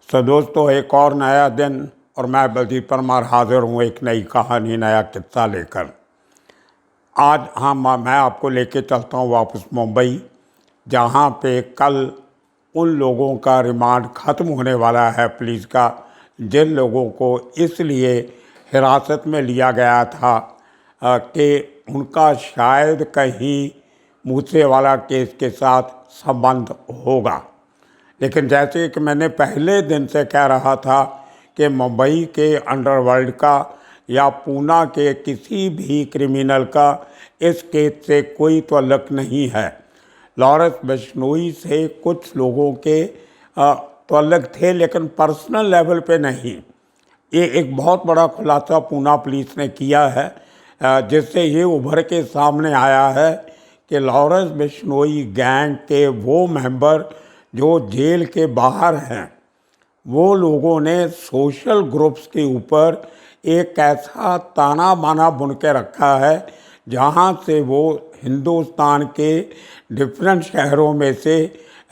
तो दोस्तों, एक और नया दिन और मैं बलजीत परमार हाजिर हूँ एक नई कहानी, नया किस्सा लेकर। आज मैं आपको लेके चलता हूँ वापस मुंबई, जहाँ पे कल उन लोगों का रिमांड ख़त्म होने वाला है पुलिस का, जिन लोगों को इसलिए हिरासत में लिया गया था कि उनका शायद कहीं मूसेवाला केस के साथ संबंध होगा। लेकिन जैसे कि मैंने पहले दिन से कह रहा था कि मुंबई के अंडरवर्ल्ड का या पूना के किसी भी क्रिमिनल का इस केस से कोई ताल्लुक नहीं है। लॉरेंस बिश्नोई से कुछ लोगों के ताल्लुक थे, लेकिन पर्सनल लेवल पे नहीं। ये एक बहुत बड़ा खुलासा पूना पुलिस ने किया है, जिससे ये उभर के सामने आया है कि लॉरेंस बिश्नोई गैंग के वो मेंबर जो जेल के बाहर हैं, वो लोगों ने सोशल ग्रुप्स के ऊपर एक ऐसा ताना बाना बुन के रखा है जहाँ से वो हिंदुस्तान के डिफरेंट शहरों में से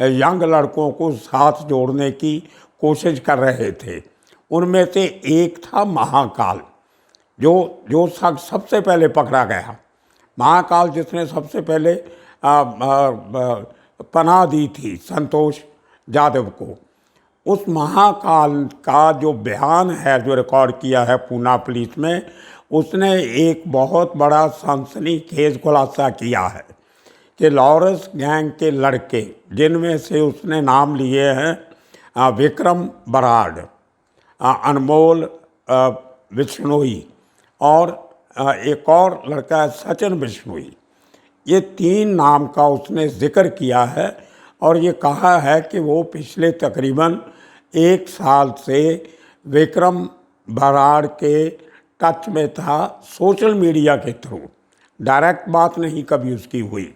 यंग लड़कों को साथ जोड़ने की कोशिश कर रहे थे। उनमें से एक था महाकाल, जो सबसे पहले पकड़ा गया। महाकाल जिसने सबसे पहले पनाह दी थी संतोष जाधव को। उस महाकाल का जो बयान है, जो रिकॉर्ड किया है पूना पुलिस में, उसने एक बहुत बड़ा सनसनीखेज खुलासा किया है कि लॉरेंस गैंग के लड़के, जिनमें से उसने नाम लिए हैं विक्रम बराड़, अनमोल बिश्नोई और एक और लड़का है सचिन बिश्नोई, ये तीन नाम का उसने जिक्र किया है। और ये कहा है कि वो पिछले तकरीबन 1 साल से विक्रम बराड़ के टच में था, सोशल मीडिया के थ्रू। डायरेक्ट बात नहीं कभी उसकी हुई।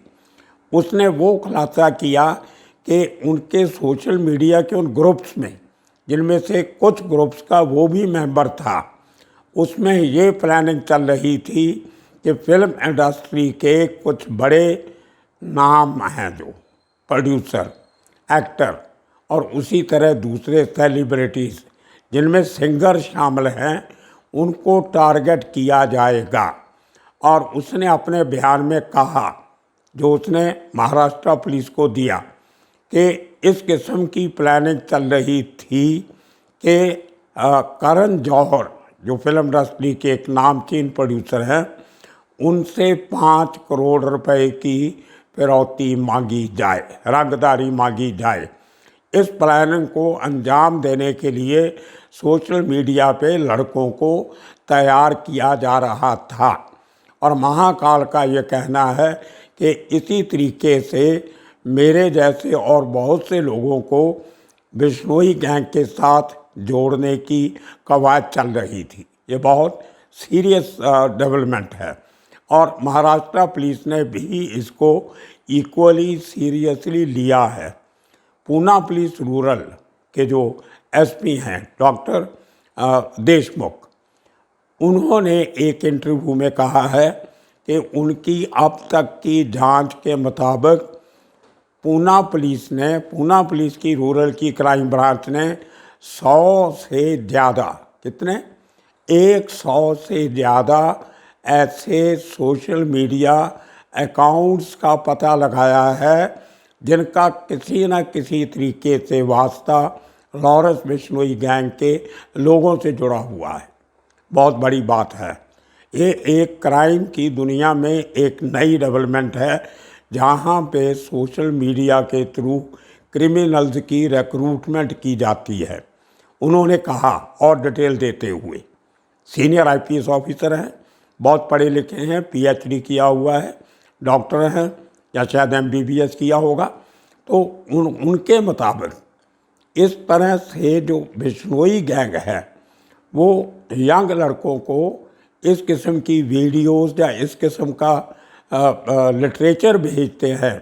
उसने वो खुलासा किया कि उनके सोशल मीडिया के उन ग्रुप्स में, जिनमें से कुछ ग्रुप्स का वो भी मेंबर था, उसमें ये प्लानिंग चल रही थी कि फिल्म इंडस्ट्री के कुछ बड़े नाम हैं, जो प्रोड्यूसर, एक्टर और उसी तरह दूसरे सेलिब्रिटीज़, जिनमें सिंगर शामिल हैं, उनको टारगेट किया जाएगा। और उसने अपने बयान में कहा, जो उसने महाराष्ट्र पुलिस को दिया, कि इस किस्म की प्लानिंग चल रही थी कि करण जौहर, जो फिल्म इंडस्ट्री के एक नामचीन प्रोड्यूसर हैं, उनसे 5 करोड़ रुपए की फिरौती मांगी जाए, रंगदारी मांगी जाए। इस प्लानिंग को अंजाम देने के लिए सोशल मीडिया पे लड़कों को तैयार किया जा रहा था। और महाकाल का ये कहना है कि इसी तरीके से मेरे जैसे और बहुत से लोगों को बिश्नोई गैंग के साथ जोड़ने की कवायद चल रही थी। ये बहुत सीरियस डेवलपमेंट है और महाराष्ट्र पुलिस ने भी इसको इक्वली सीरियसली लिया है। पूना पुलिस रूरल के जो एसपी हैं डॉक्टर देशमुख, उन्होंने एक इंटरव्यू में कहा है कि उनकी अब तक की जांच के मुताबिक पूना पुलिस की रूरल की क्राइम ब्रांच ने 100 से ज़्यादा, कितने 100 से ज़्यादा ऐसे सोशल मीडिया अकाउंट्स का पता लगाया है जिनका किसी न किसी तरीके से वास्ता लॉरेंस बिश्नोई गैंग के लोगों से जुड़ा हुआ है। बहुत बड़ी बात है। ये एक क्राइम की दुनिया में एक नई डेवलपमेंट है, जहाँ पे सोशल मीडिया के थ्रू क्रिमिनल्स की रिक्रूटमेंट की जाती है। उन्होंने कहा, और डिटेल देते हुए, सीनियर आईपीएस ऑफिसर हैं, बहुत पढ़े लिखे हैं, पीएचडी किया हुआ है, डॉक्टर हैं या शायद एमबीबीएस किया होगा। तो उनके मुताबिक इस तरह से जो बिश्नोई गैंग है, वो यंग लड़कों को इस किस्म की वीडियोस या इस किस्म का लिटरेचर भेजते हैं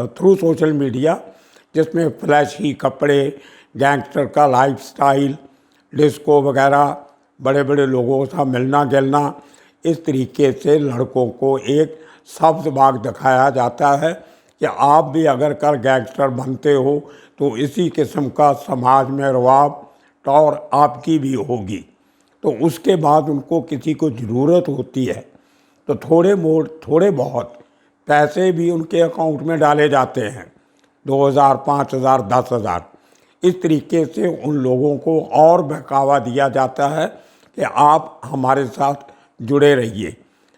थ्रू सोशल मीडिया, जिसमें फ्लैशी कपड़े, गैंगस्टर का लाइफस्टाइल, डिस्को वगैरह, बड़े बड़े लोगों से मिलना गिलना, इस तरीके से लड़कों को एक सब्ज बाग दिखाया जाता है कि आप भी अगर कल गैंगस्टर बनते हो तो इसी किस्म का समाज में रवाब और आपकी भी होगी। तो उसके बाद उनको किसी को ज़रूरत होती है तो थोड़े बहुत पैसे भी उनके अकाउंट में डाले जाते हैं, 2000, 5000, 10,000। इस तरीके से उन लोगों को और बहकावा दिया जाता है कि आप हमारे साथ जुड़े रहिए।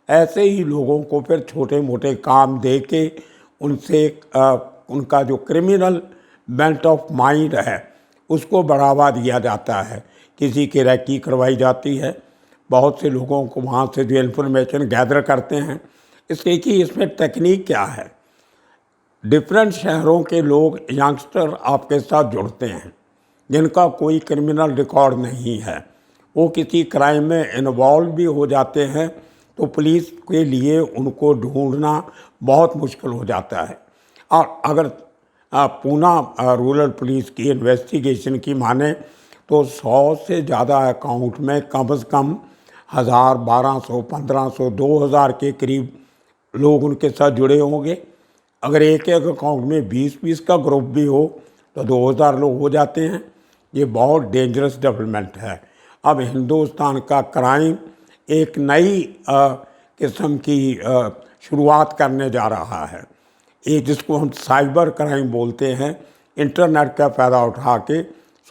ऐसे ही लोगों को फिर छोटे मोटे काम दे के उनसे उनका जो क्रिमिनल बेंट ऑफ माइंड है उसको बढ़ावा दिया जाता है। किसी की रैकी करवाई जाती है, बहुत से लोगों को वहाँ से जो इन्फॉर्मेशन गैदर करते हैं। इसलिए कि इसमें टेक्निक क्या है, डिफरेंट शहरों के लोग यंगस्टर आपके साथ जुड़ते हैं जिनका कोई क्रिमिनल रिकॉर्ड नहीं है, वो किसी क्राइम में इन्वॉल्व भी हो जाते हैं तो पुलिस के लिए उनको ढूंढना बहुत मुश्किल हो जाता है। और अगर पूना रूरल पुलिस की इन्वेस्टिगेशन की माने तो 100 से ज़्यादा अकाउंट में कम से कम 1000, 1200, 1500, 2000 के करीब लोग उनके साथ जुड़े होंगे। अगर एक एक अकाउंट में 20-20 का ग्रुप भी हो तो 2000 लोग हो जाते हैं। ये बहुत डेंजरस डेवलपमेंट है। अब हिंदुस्तान का क्राइम एक नई किस्म की शुरुआत करने जा रहा है। ये जिसको हम साइबर क्राइम बोलते हैं, इंटरनेट का फ़ायदा उठा के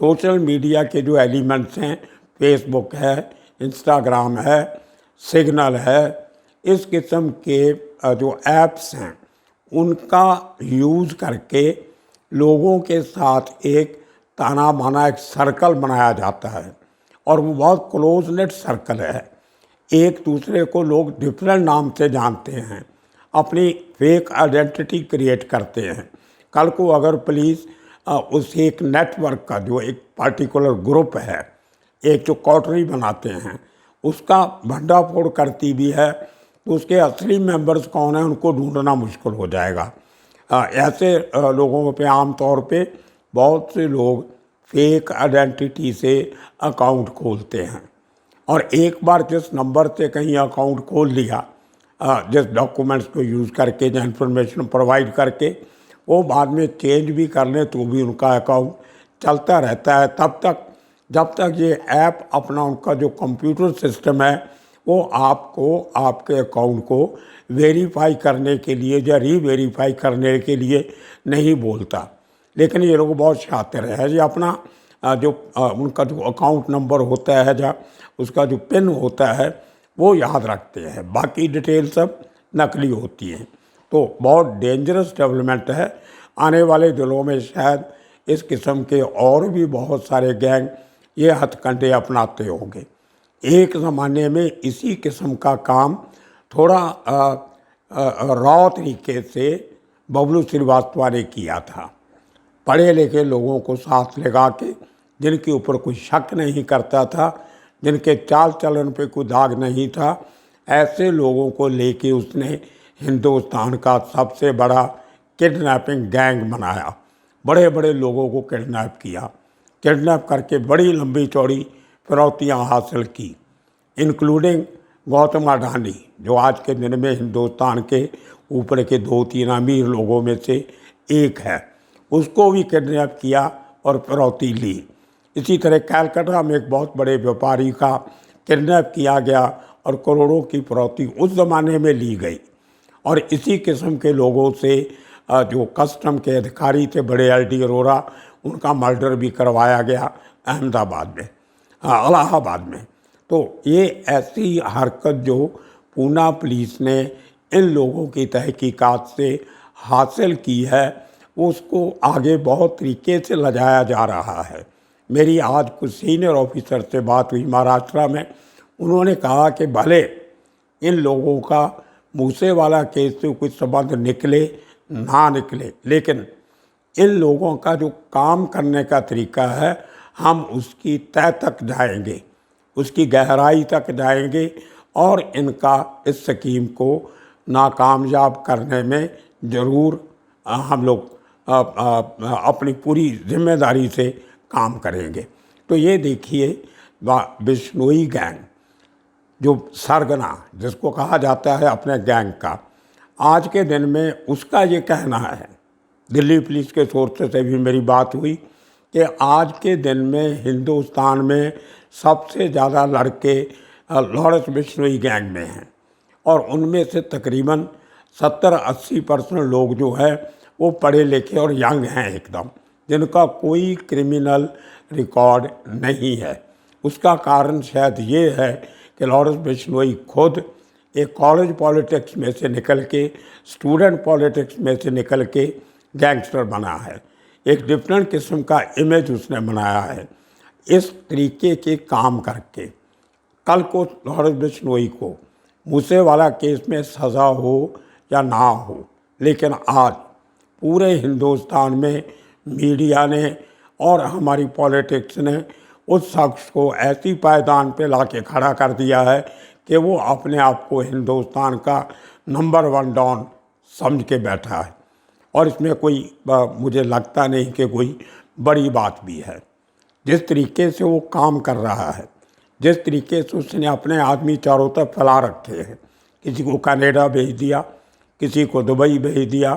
सोशल मीडिया के जो एलिमेंट्स हैं, फेसबुक है, इंस्टाग्राम है, सिग्नल है, इस किस्म के जो ऐप्स हैं उनका यूज़ करके लोगों के साथ एक ताना बाना एक सर्कल बनाया जाता है और वो बहुत क्लोज नेट सर्कल है। एक दूसरे को लोग डिफरेंट नाम से जानते हैं, अपनी फेक आइडेंटिटी क्रिएट करते हैं। कल को अगर पुलिस उस एक नेटवर्क का जो एक पार्टिकुलर ग्रुप है, एक जो कॉटरी बनाते हैं, उसका भंडाफोड़ करती भी है तो उसके असली मेंबर्स कौन हैं उनको ढूंढना मुश्किल हो जाएगा। ऐसे लोगों पे आम तौर पे बहुत से लोग फेक आइडेंटिटी से अकाउंट खोलते हैं और एक बार जिस नंबर से कहीं अकाउंट खोल लिया, जिस डॉक्यूमेंट्स को यूज़ करके या इन्फॉर्मेशन प्रोवाइड करके, वो बाद में चेंज भी कर लें तो भी उनका अकाउंट चलता रहता है तब तक जब तक ये ऐप अपना उनका जो कंप्यूटर सिस्टम है वो आपको आपके अकाउंट को वेरीफाई करने के लिए या रीवेरीफाई करने के लिए नहीं बोलता। लेकिन ये लोग बहुत शातिर है जी, अपना जो उनका जो अकाउंट नंबर होता है या उसका जो पिन होता है वो याद रखते हैं, बाकी डिटेल सब नकली होती हैं। तो बहुत डेंजरस डेवलपमेंट है। आने वाले दिनों में शायद इस किस्म के और भी बहुत सारे गैंग ये हथकंडे अपनाते होंगे। एक ज़माने में इसी किस्म का काम थोड़ा रॉ तरीके से बबलू श्रीवास्तव ने किया था। पढ़े लिखे लोगों को साथ लगा के, जिनके ऊपर कोई शक नहीं करता था, जिनके चाल चलन पे कोई दाग नहीं था, ऐसे लोगों को लेके उसने हिंदुस्तान का सबसे बड़ा किडनैपिंग गैंग बनाया। बड़े बड़े लोगों को किडनैप किया, किडनैप करके बड़ी लंबी चौड़ी फिरौतियाँ हासिल की, इंक्लूडिंग गौतम अडानी जो आज के दिन में हिंदुस्तान के ऊपर के 2-3 अमीर लोगों में से एक है, उसको भी किडनैप किया और फिरौती ली। इसी तरह कलकत्ता में एक बहुत बड़े व्यापारी का किडनैप किया गया और करोड़ों की फिरौती उस ज़माने में ली गई। और इसी किस्म के लोगों से जो कस्टम के अधिकारी थे बड़े LD अरोड़ा, उनका मर्डर भी करवाया गया अहमदाबाद में, इलाहाबाद में। तो ये ऐसी हरकत जो पूना पुलिस ने इन लोगों की तहकीकात से हासिल की है उसको आगे बहुत तरीके से लजाया जा रहा है। मेरी आज कुछ सीनियर ऑफिसर से बात हुई महाराष्ट्र में, उन्होंने कहा कि भले इन लोगों का मूसेवाला केस से कुछ संबंध निकले ना निकले, लेकिन इन लोगों का जो काम करने का तरीका है हम उसकी तह तक जाएंगे, उसकी गहराई तक जाएंगे और इनका इस स्कीम को नाकामयाब करने में ज़रूर हम लोग अपनी पूरी जिम्मेदारी से काम करेंगे। तो ये देखिए बिश्नोई गैंग जो सरगना जिसको कहा जाता है अपने गैंग का, आज के दिन में उसका ये कहना है दिल्ली पुलिस के सोर्स से भी मेरी बात हुई कि आज के दिन में हिंदुस्तान में सबसे ज़्यादा लड़के लॉरेंस बिश्नोई गैंग में हैं और उनमें से तकरीबन 70-80% लोग जो है वो पढ़े लिखे और यंग हैं एकदम, जिनका कोई क्रिमिनल रिकॉर्ड नहीं है। उसका कारण शायद ये है कि लॉरेंस बिश्नोई खुद एक कॉलेज पॉलिटिक्स में से निकल के, स्टूडेंट पॉलिटिक्स में से निकल के गैंगस्टर बना है। एक डिफरेंट किस्म का इमेज उसने बनाया है इस तरीके के काम करके। कल को लॉरेंस बिश्नोई को मूसेवाला केस में सज़ा हो या ना हो, लेकिन आज पूरे हिंदुस्तान में मीडिया ने और हमारी पॉलिटिक्स ने उस शख्स को ऐसी पायदान पे लाके खड़ा कर दिया है कि वो अपने आप को हिंदुस्तान का नंबर 1 डॉन समझ के बैठा है। और इसमें कोई मुझे लगता नहीं कि कोई बड़ी बात भी है। जिस तरीके से वो काम कर रहा है, जिस तरीके से उसने अपने आदमी चारों तरफ फैला रखे हैं, किसी को कनाडा भेज दिया, किसी को दुबई भेज दिया,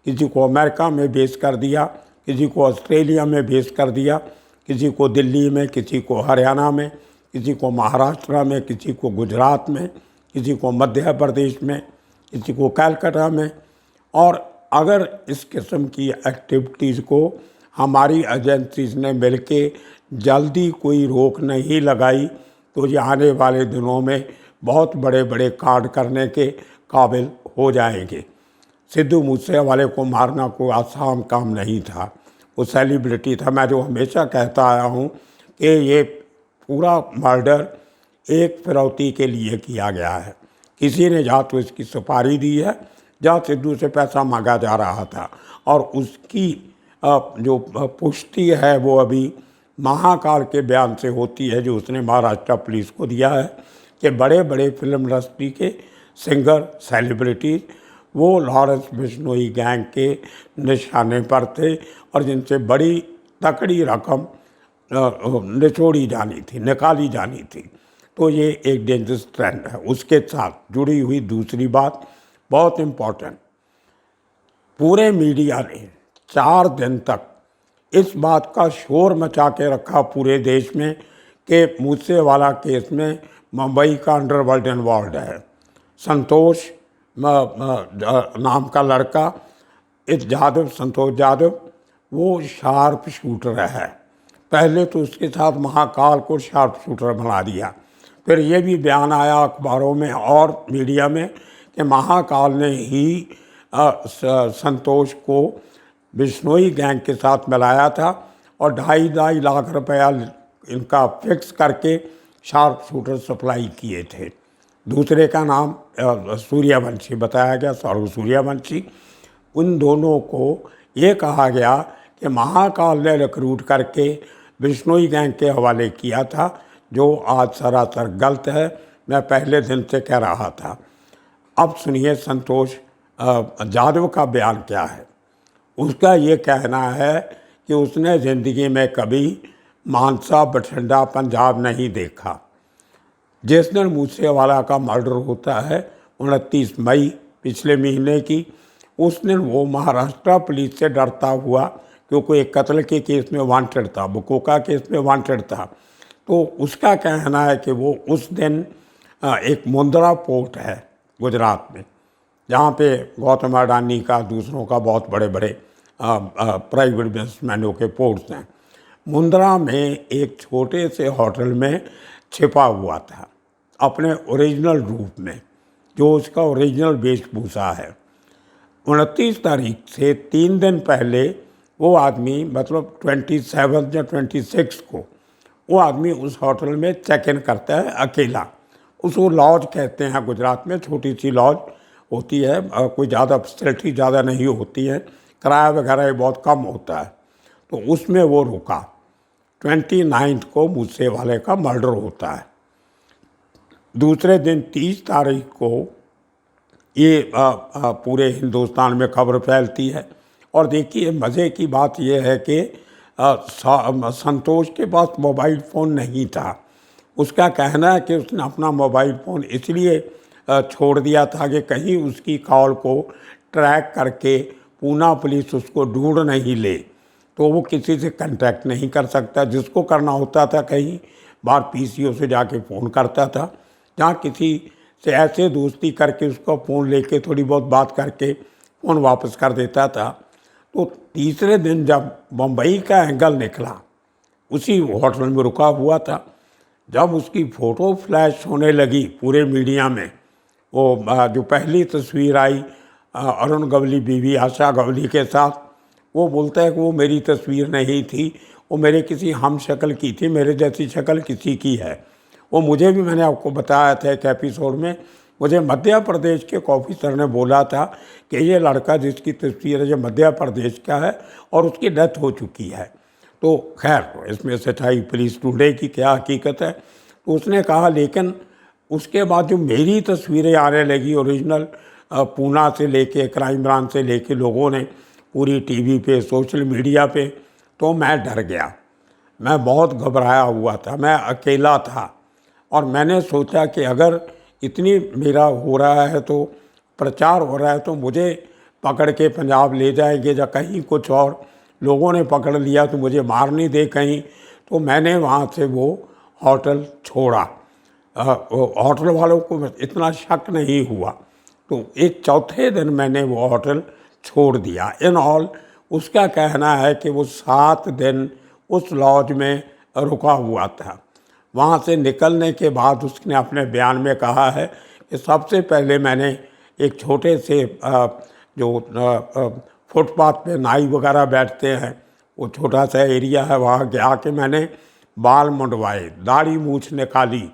किसी को अमेरिका में बेस कर दिया, किसी को ऑस्ट्रेलिया में बेस कर दिया, किसी को दिल्ली में, किसी को हरियाणा में, किसी को महाराष्ट्र में, किसी को गुजरात में, किसी को मध्य प्रदेश में, किसी को कलकत्ता में। और अगर इस किस्म की एक्टिविटीज़ को हमारी एजेंसीज ने मिलके जल्दी कोई रोक नहीं लगाई तो ये आने वाले दिनों में बहुत बड़े बड़े कांड करने के काबिल हो जाएंगे। सिद्धू मूसेवाले को मारना कोई आसान काम नहीं था, वो सेलिब्रिटी था। मैं जो हमेशा कहता आया हूँ कि ये पूरा मर्डर एक फिरौती के लिए किया गया है। किसी ने या तो इसकी सुपारी दी है या सिद्धू से पैसा मांगा जा रहा था, और उसकी जो पुष्टि है वो अभी महाकाल के बयान से होती है जो उसने महाराष्ट्र पुलिस को दिया है कि बड़े बड़े फिल्म इंडस्ट्री के सिंगर, सेलिब्रिटीज वो लॉरेंस बिश्नोई गैंग के निशाने पर थे और जिनसे बड़ी तकड़ी रकम निचोड़ी जानी थी, निकाली जानी थी। तो ये एक डेंजरस ट्रेंड है। उसके साथ जुड़ी हुई दूसरी बात बहुत इम्पोर्टेंट, पूरे मीडिया ने 4 दिन तक इस बात का शोर मचा के रखा पूरे देश में कि मूसेवाला केस में मुंबई का अंडरवर्ल्ड इन्वॉल्व है। संतोष नाम का लड़का, इस जादव, संतोष यादव, वो शार्प शूटर है। पहले तो उसके साथ महाकाल को शार्प शूटर बना दिया, फिर ये भी बयान आया अखबारों में और मीडिया में कि महाकाल ने ही संतोष को बिश्नोई गैंग के साथ मिलाया था और 2.5 लाख रुपया इनका फिक्स करके शार्प शूटर सप्लाई किए थे। दूसरे का नाम सूर्यवंशी बताया गया, सौरभ सूर्यवंशी। उन दोनों को ये कहा गया कि महाकाल ने रिक्रूट करके बिश्नोई गैंग के हवाले किया था, जो आज सरासर गलत है। मैं पहले दिन से कह रहा था। अब सुनिए संतोष यादव का बयान क्या है। उसका ये कहना है कि उसने ज़िंदगी में कभी मानसा, बठिंडा, पंजाब नहीं देखा। जिस दिन मूसेवाला का मर्डर होता है 29 मई पिछले महीने की, उस दिन वो महाराष्ट्र पुलिस से डरता हुआ, क्योंकि एक कत्ल के केस में वांटेड था, बुकोका केस में वांटेड था। तो उसका कहना है कि वो उस दिन एक मुंद्रा पोर्ट है गुजरात में, जहाँ पे गौतम अडानी का, दूसरों का बहुत बड़े बड़े प्राइवेट बिजनेसमैनों के पोर्ट्स हैं। मुंद्रा में एक छोटे से होटल में छिपा हुआ था अपने ओरिजिनल रूप में, जो उसका ओरिजिनल वेशभूषा है। 29 तारीख से 3 दिन पहले वो आदमी, मतलब 27 या 26 को वो आदमी उस होटल में चेक इन करता है अकेला। उसको लॉज कहते हैं गुजरात में, छोटी सी लॉज होती है, कोई ज़्यादा फैसिलिटी ज़्यादा नहीं होती है, किराया वगैरह बहुत कम होता है। तो उसमें वो रुका। 29 को मूसेवाले का मर्डर होता है। दूसरे दिन 30 तारीख को ये पूरे हिंदुस्तान में खबर फैलती है। और देखिए मज़े की बात यह है कि संतोष के पास मोबाइल फ़ोन नहीं था। उसका कहना है कि उसने अपना मोबाइल फ़ोन इसलिए छोड़ दिया था कि कहीं उसकी कॉल को ट्रैक करके पूना पुलिस उसको ढूंढ नहीं ले तो वो किसी से कांटेक्ट नहीं कर सकता। जिसको करना होता था कई बार पीसीओ से जाके फ़ोन करता था, जहाँ किसी से ऐसे दोस्ती करके उसका फ़ोन लेके थोड़ी बहुत बात करके फ़ोन वापस कर देता था। तो तीसरे दिन जब बम्बई का एंगल निकला, उसी होटल में रुका हुआ था, जब उसकी फ़ोटो फ्लैश होने लगी पूरे मीडिया में, वो जो पहली तस्वीर आई अरुण गवली बीवी आशा गवली के साथ, वो बोलता है कि वो मेरी तस्वीर नहीं थी, वो मेरे किसी हम शक्ल की थी, मेरे जैसी शक्ल किसी की है। वो मुझे भी, मैंने आपको बताया था एक एपिसोड में, मुझे मध्य प्रदेश के एक ऑफिसर ने बोला था कि ये लड़का जिसकी तस्वीर है ये मध्य प्रदेश का है और उसकी डेथ हो चुकी है। तो खैर इसमें सच्चाई पुलिस ढूंढे कि क्या हकीकत है। तो उसने कहा, लेकिन उसके बाद जो मेरी तस्वीरें आने लगी ओरिजिनल पूना से लेके क्राइम ब्रांच से लेके लोगों ने पूरी टीवी पे सोशल मीडिया पे, तो मैं डर गया। मैं बहुत घबराया हुआ था, मैं अकेला था और मैंने सोचा कि अगर इतनी मेरा हो रहा है तो प्रचार हो रहा है तो मुझे पकड़ के पंजाब ले जाएंगे या कहीं कुछ और लोगों ने पकड़ लिया तो मुझे मार नहीं दे कहीं। तो मैंने वहाँ से वो होटल छोड़ा। होटल वालों को इतना शक नहीं हुआ, तो एक चौथे दिन मैंने वो होटल छोड़ दिया। इन ऑल उसका कहना है कि वो 7 दिन उस लॉज में रुका हुआ था। वहाँ से निकलने के बाद उसने अपने बयान में कहा है कि सबसे पहले मैंने एक छोटे से जो फुटपाथ पे नाई वगैरह बैठते हैं, वो छोटा सा एरिया है, वहाँ गया कि मैंने बाल मुंडवाए, दाढ़ी मूछ निकाली,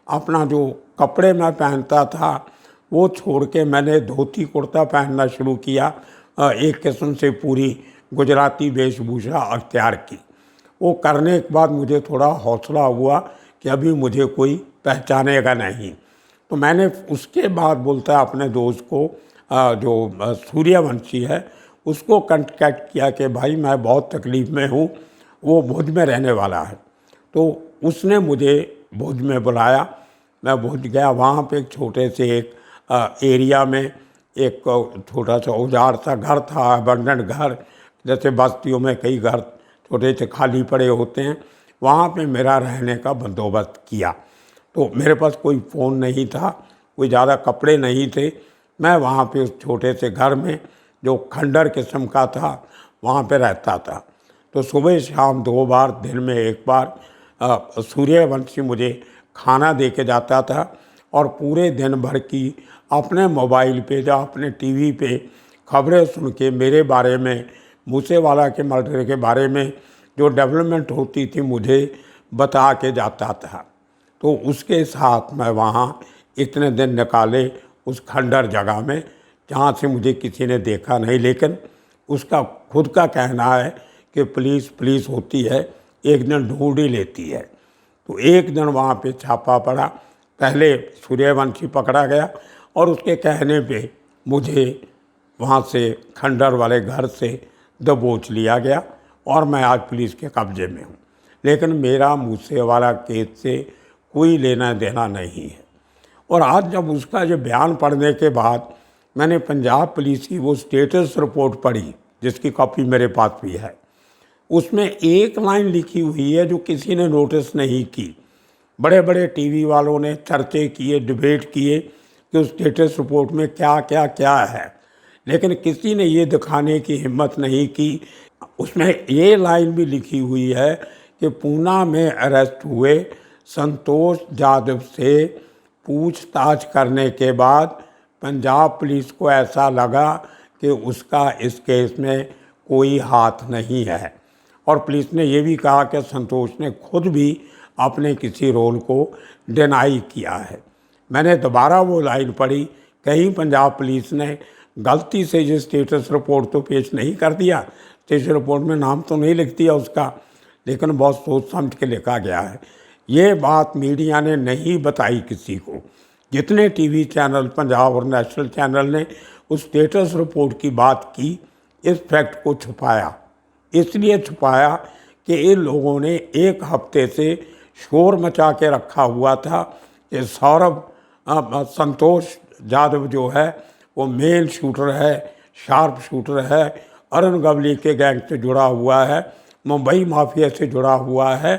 अपना जो कपड़े मैं पहनता था वो छोड़ के मैंने धोती कुर्ता पहनना शुरू किया। एक किस्म से पूरी गुजराती वेशभूषा अख्तियार की। वो करने के बाद मुझे थोड़ा हौसला हुआ कि अभी मुझे कोई पहचानेगा नहीं। तो मैंने उसके बाद बोलता है अपने दोस्त को जो सूर्यवंशी है उसको कांटेक्ट किया कि भाई मैं बहुत तकलीफ़ में हूँ, वो भुज में रहने वाला है। तो उसने मुझे भुज में बुलाया, मैं भुज गया। वहाँ पे एक छोटे से एक एरिया में एक छोटा सा उजाड़ सा घर था, अबंडन घर, जैसे बस्तियों में कई घर छोटे से खाली पड़े होते हैं, वहाँ पे मेरा रहने का बंदोबस्त किया। तो मेरे पास कोई फ़ोन नहीं था, कोई ज़्यादा कपड़े नहीं थे। मैं वहाँ पे उस छोटे से घर में जो खंडर किस्म का था वहाँ पे रहता था। तो सुबह शाम 2 बार, दिन में 1 बार सूर्यवंशी मुझे खाना दे के जाता था और पूरे दिन भर की अपने मोबाइल पे या अपने टीवी पे खबरें सुन के मेरे बारे में, मूसेवाला के मर्डर के बारे में जो डेवलपमेंट होती थी मुझे बता के जाता था। तो उसके साथ मैं वहाँ इतने दिन निकाले उस खंडर जगह में जहाँ से मुझे किसी ने देखा नहीं। लेकिन उसका खुद का कहना है कि पुलिस होती है, एक दिन ढूंढ ही लेती है। तो एक दिन वहाँ पे छापा पड़ा, पहले सूर्यवंशी पकड़ा गया और उसके कहने पे मुझे वहाँ से खंडर वाले घर से दबोच लिया गया और मैं आज पुलिस के कब्जे में हूँ। लेकिन मेरा मूसेवाला केस से कोई लेना देना नहीं है। और आज जब उसका जो बयान पढ़ने के बाद मैंने पंजाब पुलिस की वो स्टेटस रिपोर्ट पढ़ी, जिसकी कॉपी मेरे पास भी है, उसमें एक लाइन लिखी हुई है जो किसी ने नोटिस नहीं की। बड़े बड़े टीवी वालों ने चर्चे किए, डिबेट किए कि उस स्टेटस रिपोर्ट में क्या क्या क्या है, लेकिन किसी ने ये दिखाने की हिम्मत नहीं की। उसमें ये लाइन भी लिखी हुई है कि पूना में अरेस्ट हुए संतोष जाधव से पूछताछ करने के बाद पंजाब पुलिस को ऐसा लगा कि उसका इस केस में कोई हाथ नहीं है। और पुलिस ने ये भी कहा कि संतोष ने खुद भी अपने किसी रोल को डिनाई किया है। मैंने दोबारा वो लाइन पढ़ी, कहीं पंजाब पुलिस ने गलती से ये स्टेटस रिपोर्ट तो पेश नहीं कर दिया, स्टेटस रिपोर्ट में नाम तो नहीं लिख दिया उसका, लेकिन बहुत सोच समझ के लिखा गया है। ये बात मीडिया ने नहीं बताई किसी को। जितने टीवी चैनल, पंजाब और नेशनल चैनल ने उस स्टेटस रिपोर्ट की बात की, इस फैक्ट को छुपाया। इसलिए छुपाया कि इन लोगों ने एक हफ्ते से शोर मचा के रखा हुआ था कि संतोष जाधव जो है वो मेन शूटर है, शार्प शूटर है, अरुण गवली के गैंग से जुड़ा हुआ है, मुंबई माफिया से जुड़ा हुआ है।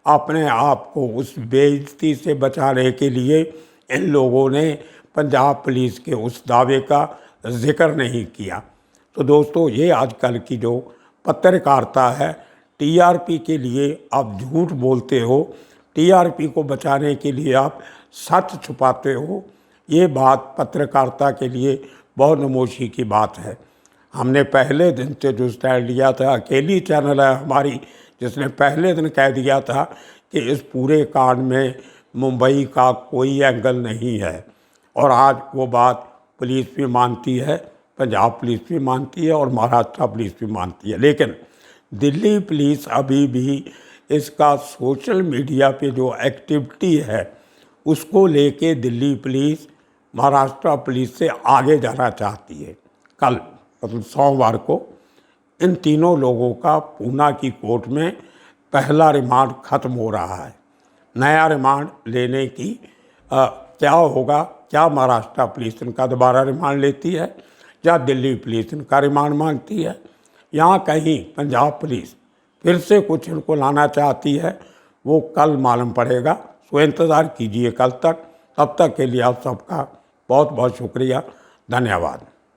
अपने आप को उस बेइज्जती से बचाने के लिए इन लोगों ने पंजाब पुलिस के उस दावे का जिक्र नहीं किया। तो दोस्तों, ये आजकल की जो पत्रकारिता है, टीआरपी के लिए आप झूठ बोलते हो, टीआरपी को बचाने के लिए आप सच छुपाते हो, ये बात पत्रकारिता के लिए बहुत नमोशी की बात है। हमने पहले दिन से जो स्टैंड लिया था, अकेली चैनल है हमारी जिसने पहले दिन कह दिया था कि इस पूरे कांड में मुंबई का कोई एंगल नहीं है, और आज वो बात पुलिस भी मानती है, पंजाब पुलिस भी मानती है और महाराष्ट्र पुलिस भी मानती है। लेकिन दिल्ली पुलिस अभी भी इसका सोशल मीडिया पे जो एक्टिविटी है उसको लेके दिल्ली पुलिस महाराष्ट्र पुलिस से आगे जाना चाहती है। कल मतलब सोमवार को इन तीनों लोगों का पूना की कोर्ट में पहला रिमांड खत्म हो रहा है। नया रिमांड लेने की क्या होगा, क्या महाराष्ट्र पुलिस इनका दोबारा रिमांड लेती है या दिल्ली पुलिस इनका रिमांड मांगती है, यहाँ कहीं पंजाब पुलिस फिर से कुछ इनको लाना चाहती है, वो कल मालूम पड़ेगा। सो इंतज़ार कीजिए कल तक। तब तक के लिए आप सबका बहुत बहुत शुक्रिया, धन्यवाद।